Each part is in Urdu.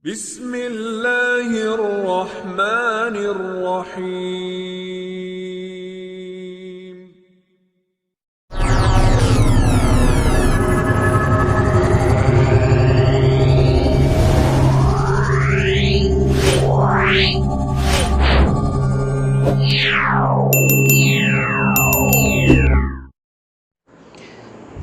بسم اللہ الرحمن الرحیم۔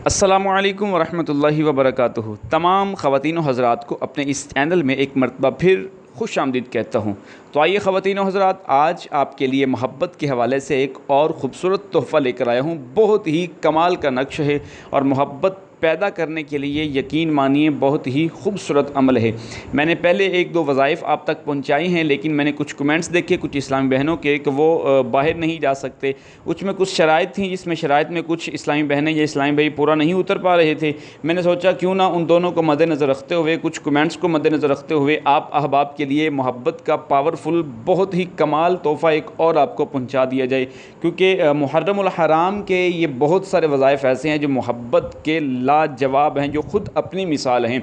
السلام علیکم ورحمۃ اللہ وبرکاتہ۔ تمام خواتین و حضرات کو اپنے اس چینل میں ایک مرتبہ پھر خوش آمدید کہتا ہوں۔ تو آئیے خواتین و حضرات، آج آپ کے لیے محبت کے حوالے سے ایک اور خوبصورت تحفہ لے کر آیا ہوں۔ بہت ہی کمال کا نقش ہے اور محبت پیدا کرنے کے لیے یقین مانیے بہت ہی خوبصورت عمل ہے۔ میں نے پہلے ایک دو وظائف آپ تک پہنچائی ہیں، لیکن میں نے کچھ کمنٹس دیکھے کچھ اسلامی بہنوں کے کہ وہ باہر نہیں جا سکتے۔ اس میں کچھ شرائط تھیں، جس میں شرائط میں کچھ اسلامی بہنیں یا اسلامی بھائی پورا نہیں اتر پا رہے تھے۔ میں نے سوچا کیوں نہ ان دونوں کو مد نظر رکھتے ہوئے، کچھ کمنٹس کو مد نظر رکھتے ہوئے آپ احباب کے لیے محبت کا پاورفل بہت ہی کمال تحفہ ایک اور آپ کو پہنچا دیا جائے، کیونکہ محرم الحرام کے یہ بہت سارے وظائف ایسے ہیں جو محبت کے لاجواب ہیں، جو خود اپنی مثال ہیں۔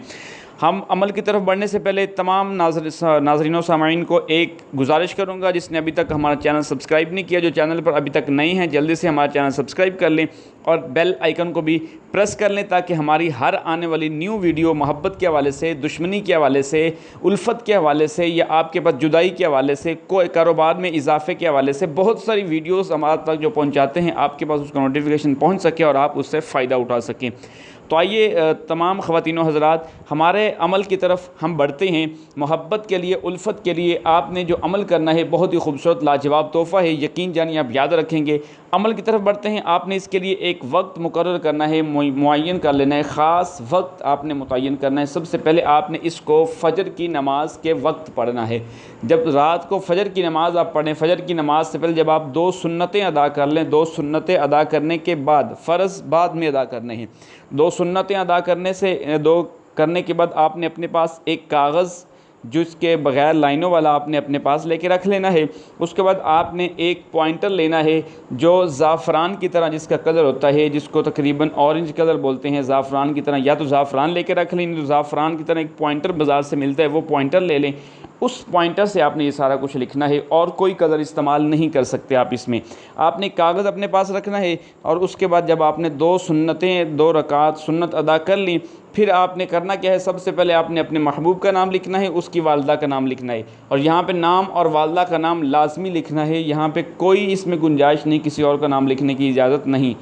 ہم عمل کی طرف بڑھنے سے پہلے تمام ناظرین و سامعین کو ایک گزارش کروں گا، جس نے ابھی تک ہمارا چینل سبسکرائب نہیں کیا، جو چینل پر ابھی تک نئے ہیں جلدی سے ہمارا چینل سبسکرائب کر لیں اور بیل آئیکن کو بھی پریس کر لیں، تاکہ ہماری ہر آنے والی نیو ویڈیو محبت کے حوالے سے، دشمنی کے حوالے سے، الفت کے حوالے سے، یا آپ کے پاس جدائی کے حوالے سے، کوئی کاروبار میں اضافے کے حوالے سے بہت ساری ویڈیوز ہمارے تک جو پہنچاتے ہیں، آپ کے پاس اس کا نوٹیفیکیشن پہنچ سکے اور آپ اس سے فائدہ اٹھا سکیں۔ تو آئیے تمام خواتین و حضرات، ہمارے عمل کی طرف ہم بڑھتے ہیں۔ محبت کے لیے، الفت کے لیے آپ نے جو عمل کرنا ہے بہت ہی خوبصورت لاجواب تحفہ ہے، یقین جانیے آپ یاد رکھیں گے۔ عمل کی طرف بڑھتے ہیں، آپ نے اس کے لیے ایک وقت مقرر کرنا ہے، معین کر لینا ہے، خاص وقت آپ نے متعین کرنا ہے۔ سب سے پہلے آپ نے اس کو فجر کی نماز کے وقت پڑھنا ہے۔ جب رات کو فجر کی نماز آپ پڑھیں، فجر کی نماز سے پہلے جب آپ 2 سنتیں ادا کر لیں، 2 سنتیں ادا کرنے کے بعد، فرض بعد میں ادا کرنے ہیں، 2 سنتیں ادا کرنے کے بعد آپ نے اپنے پاس ایک کاغذ جس کے بغیر لائنوں والا آپ نے اپنے پاس لے کے رکھ لینا ہے۔ اس کے بعد آپ نے ایک پوائنٹر لینا ہے جو زعفران کی طرح جس کا کلر ہوتا ہے، جس کو تقریباً اورنج کلر بولتے ہیں، زعفران کی طرح، یا تو زعفران لے کے رکھ لیں، تو زعفران کی طرح ایک پوائنٹر بازار سے ملتا ہے، وہ پوائنٹر لے لیں۔ اس پوائنٹر سے آپ نے یہ سارا کچھ لکھنا ہے اور کوئی کلر استعمال نہیں کر سکتے آپ اس میں۔ آپ نے کاغذ اپنے پاس رکھنا ہے اور اس کے بعد جب آپ نے 2 سنتیں، 2 رکعات سنت ادا کر لیں، پھر آپ نے کرنا کیا ہے، سب سے پہلے آپ نے اپنے محبوب کا نام لکھنا ہے، اس کی والدہ کا نام لکھنا ہے، اور یہاں پہ نام اور والدہ کا نام لازمی لکھنا ہے، یہاں پہ کوئی اس میں گنجائش نہیں، کسی اور کا نام لکھنے کی اجازت نہیں۔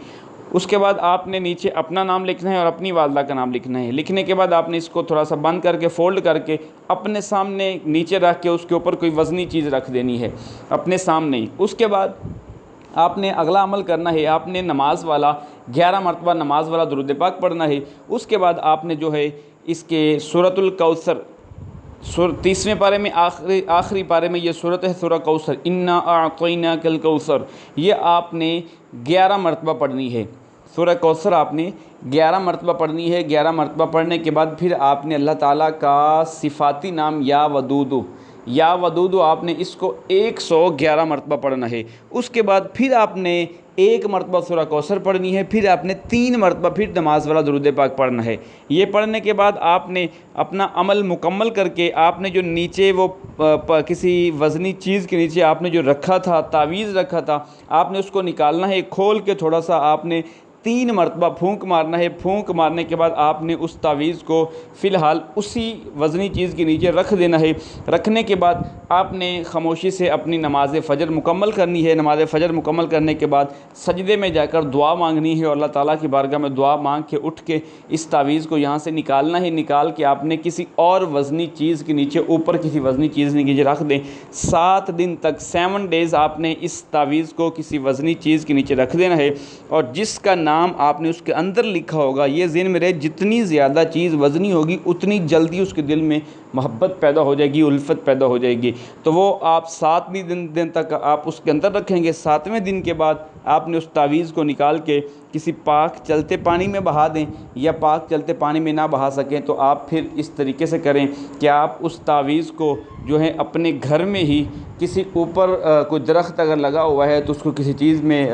اس کے بعد آپ نے نیچے اپنا نام لکھنا ہے اور اپنی والدہ کا نام لکھنا ہے۔ لکھنے کے بعد آپ نے اس کو تھوڑا سا بند کر کے، فولڈ کر کے اپنے سامنے نیچے رکھ کے اس کے اوپر کوئی وزنی چیز رکھ دینی ہے اپنے سامنے ہی۔ اس کے بعد آپ نے اگلا عمل کرنا ہے، آپ نے نماز والا 11 مرتبہ نماز والا درود پاک پڑھنا ہے۔ اس کے بعد آپ نے جو ہے اس کے سورۃ الکوثر، 30ویں پارے میں آخری پارے میں یہ صورت ہے، سورہ کوثر، انا اعطیناک الکوثر، یہ آپ نے 11 مرتبہ پڑھنی ہے۔ سورہ کوثر آپ نے 11 مرتبہ پڑھنی ہے۔ 11 مرتبہ پڑھنے کے بعد پھر آپ نے اللہ تعالیٰ کا صفاتی نام یا ودود آپ نے اس کو 111 مرتبہ پڑھنا ہے۔ اس کے بعد پھر آپ نے 1 مرتبہ سورہ کوثر پڑھنی ہے، پھر آپ نے 3 مرتبہ پھر نماز والا درود پاک پڑھنا ہے۔ یہ پڑھنے کے بعد آپ نے اپنا عمل مکمل کر کے، آپ نے جو نیچے وہ کسی وزنی چیز کے نیچے آپ نے جو رکھا تھا، تعویذ رکھا تھا، آپ نے اس کو نکالنا ہے، کھول کے تھوڑا سا آپ نے 3 مرتبہ پھونک مارنا ہے۔ پھونک مارنے کے بعد آپ نے اس تعویذ کو فی الحال اسی وزنی چیز کے نیچے رکھ دینا ہے۔ رکھنے کے بعد آپ نے خاموشی سے اپنی نماز فجر مکمل کرنی ہے۔ نماز فجر مکمل کرنے کے بعد سجدے میں جا کر دعا مانگنی ہے اور اللہ تعالیٰ کی بارگاہ میں دعا مانگ کے اٹھ کے اس تعویذ کو یہاں سے نکالنا ہے۔ نکال کے آپ نے کسی اور وزنی چیز کے نیچے، اوپر کسی وزنی چیز کے نیچے رکھ دیں۔ 7 دن تک، 7 ڈیز آپ نے اس تعویذ کو کسی وزنی چیز کے نیچے رکھ دینا ہے، اور جس کا نام آپ نے اس کے اندر لکھا ہوگا، یہ ذہن میں رہے، جتنی زیادہ چیز وزنی ہوگی اتنی جلدی اس کے دل میں محبت پیدا ہو جائے گی، الفت پیدا ہو جائے گی۔ تو وہ آپ 7 دن تک آپ اس کے اندر رکھیں گے۔ 7ویں دن کے بعد آپ نے اس تعویذ کو نکال کے کسی پاک چلتے پانی میں بہا دیں، یا پاک چلتے پانی میں نہ بہا سکیں تو آپ پھر اس طریقے سے کریں کہ آپ اس تعویذ کو جو ہے اپنے گھر میں ہی کسی اوپر کوئی درخت اگر لگا ہوا ہے تو اس کو کسی چیز میں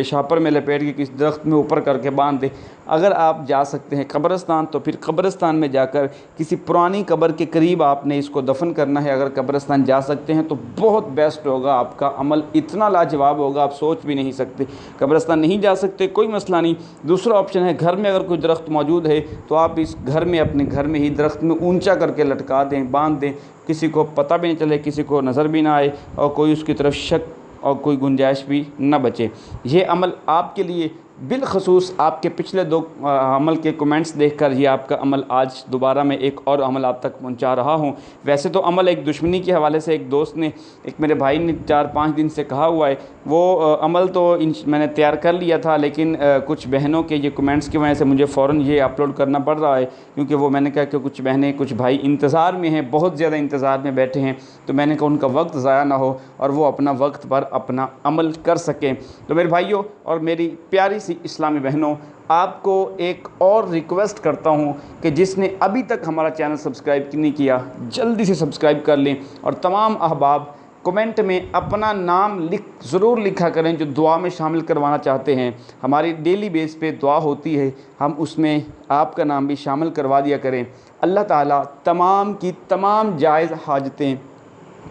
شاپر میں لپیٹ کے کسی درخت میں اوپر کر کے باندھ دیں۔ اگر آپ جا سکتے ہیں قبرستان تو پھر قبرستان میں جا کر کسی پرانی قبر کے قریب آپ نے اس کو دفن کرنا ہے۔ اگر قبرستان جا سکتے ہیں تو بہت بیسٹ ہوگا، آپ کا عمل اتنا لاجواب ہوگا آپ سوچ بھی نہیں سکتے۔ قبرستان نہیں جا سکتے کوئی مسئلہ نہیں، دوسرا آپشن ہے گھر میں اگر کوئی درخت موجود ہے تو آپ اس گھر میں اپنے گھر میں ہی درخت میں اونچا کر کے لٹکا دیں، باندھ دیں، کسی کو پتہ بھی نہیں چلے، کسی کو نظر بھی نہ آئے اور کوئی اس کی طرف شک اور کوئی گنجائش بھی نہ بچے۔ یہ عمل آپ کے لیے بالخصوص آپ کے پچھلے 2 عمل کے کمنٹس دیکھ کر یہ آپ کا عمل آج دوبارہ میں ایک اور عمل آپ تک پہنچا رہا ہوں۔ ویسے تو عمل ایک دشمنی کے حوالے سے ایک دوست نے، ایک میرے بھائی نے 4-5 دن سے کہا ہوا ہے، وہ عمل تو میں نے تیار کر لیا تھا، لیکن کچھ بہنوں کے یہ کمنٹس کی وجہ سے مجھے فوراً یہ اپلوڈ کرنا پڑ رہا ہے، کیونکہ وہ میں نے کہا کہ کچھ بہنیں کچھ بھائی انتظار میں ہیں، بہت زیادہ انتظار میں بیٹھے ہیں، تو میں نے کہا ان کا وقت ضائع نہ ہو اور وہ اپنا وقت پر اپنا عمل کر سکیں۔ تو میرے بھائیوں اور میری پیاری سی اسلامی بہنوں، آپ کو ایک اور ریکویسٹ کرتا ہوں کہ جس نے ابھی تک ہمارا چینل سبسکرائب نہیں کیا جلدی سے سبسکرائب کر لیں، اور تمام احباب کمنٹ میں اپنا نام ضرور لکھا کریں جو دعا میں شامل کروانا چاہتے ہیں۔ ہماری ڈیلی بیس پہ دعا ہوتی ہے، ہم اس میں آپ کا نام بھی شامل کروا دیا کریں۔ اللہ تعالیٰ تمام کی تمام جائز حاجتیں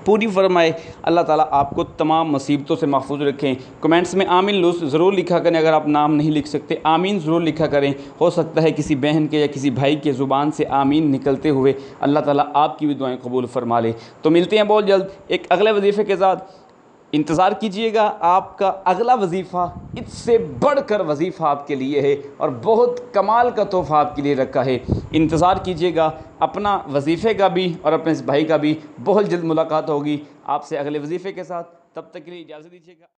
پوری فرمائے، اللہ تعالیٰ آپ کو تمام مصیبتوں سے محفوظ رکھیں۔ کمنٹس میں آمین ضرور لکھا کریں، اگر آپ نام نہیں لکھ سکتے آمین ضرور لکھا کریں، ہو سکتا ہے کسی بہن کے یا کسی بھائی کے زبان سے آمین نکلتے ہوئے اللہ تعالیٰ آپ کی بھی دعائیں قبول فرما لے۔ تو ملتے ہیں بہت جلد ایک اگلے وظیفے کے ساتھ، انتظار کیجئے گا، آپ کا اگلا وظیفہ اس سے بڑھ کر وظیفہ آپ کے لیے ہے اور بہت کمال کا تحفہ آپ کے لیے رکھا ہے۔ انتظار کیجئے گا اپنا وظیفے کا بھی اور اپنے اس بھائی کا بھی، بہت جلد ملاقات ہوگی آپ سے اگلے وظیفے کے ساتھ، تب تک کے لیے اجازت دیجیے گا۔